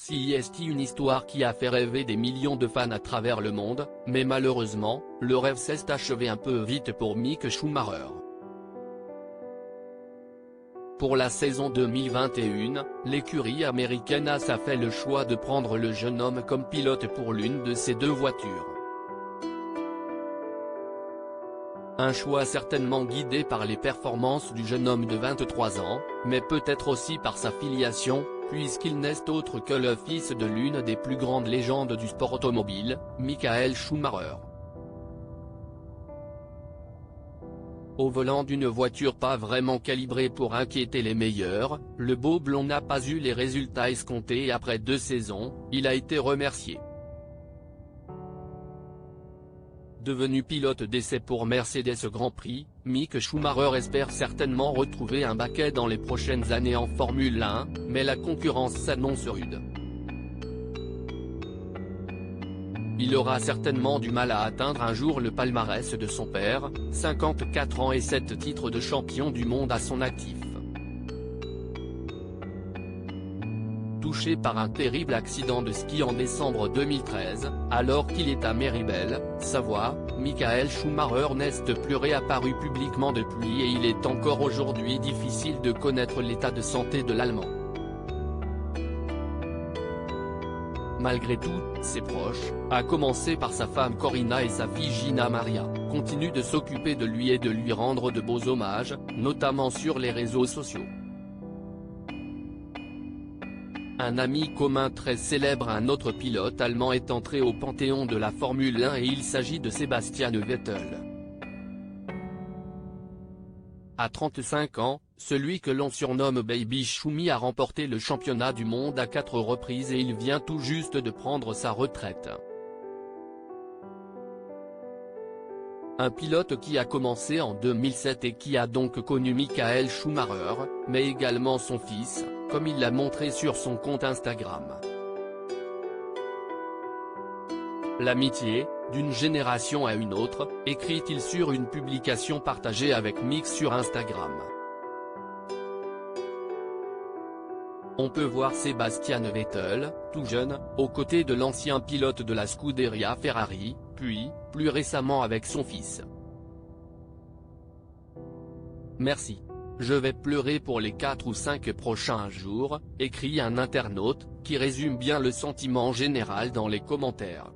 C'est une histoire qui a fait rêver des millions de fans à travers le monde, mais malheureusement, le rêve s'est achevé un peu vite pour Mick Schumacher. Pour la saison 2021, l'écurie américaine Haas a fait le choix de prendre le jeune homme comme pilote pour l'une de ses deux voitures. Un choix certainement guidé par les performances du jeune homme de 23 ans, mais peut-être aussi par sa filiation, puisqu'il n'est autre que le fils de l'une des plus grandes légendes du sport automobile, Michael Schumacher. Au volant d'une voiture pas vraiment calibrée pour inquiéter les meilleurs, le beau blond n'a pas eu les résultats escomptés et après 2 saisons, il a été remercié. Devenu pilote d'essai pour Mercedes Grand Prix, Mick Schumacher espère certainement retrouver un baquet dans les prochaines années en Formule 1, mais la concurrence s'annonce rude. Il aura certainement du mal à atteindre un jour le palmarès de son père, 54 ans et 7 titres de champion du monde à son actif. Touché par un terrible accident de ski en décembre 2013, alors qu'il est à Méribel, Savoie, Michael Schumacher n'est plus réapparu publiquement depuis et il est encore aujourd'hui difficile de connaître l'état de santé de l'Allemand. Malgré tout, ses proches, à commencer par sa femme Corinna et sa fille Gina Maria, continuent de s'occuper de lui et de lui rendre de beaux hommages, notamment sur les réseaux sociaux. Un ami commun très célèbre, un autre pilote allemand, est entré au panthéon de la Formule 1 et il s'agit de Sebastian Vettel. À 35 ans, celui que l'on surnomme Baby Schumi a remporté le championnat du monde à 4 reprises et il vient tout juste de prendre sa retraite. Un pilote qui a commencé en 2007 et qui a donc connu Michael Schumacher, mais également son fils, comme il l'a montré sur son compte Instagram. L'amitié, d'une génération à une autre, écrit-il sur une publication partagée avec Mick sur Instagram. On peut voir Sebastian Vettel, tout jeune, aux côtés de l'ancien pilote de la Scuderia Ferrari, puis, plus récemment avec son fils. Merci. Je vais pleurer pour les 4 ou 5 prochains jours, écrit un internaute, qui résume bien le sentiment général dans les commentaires.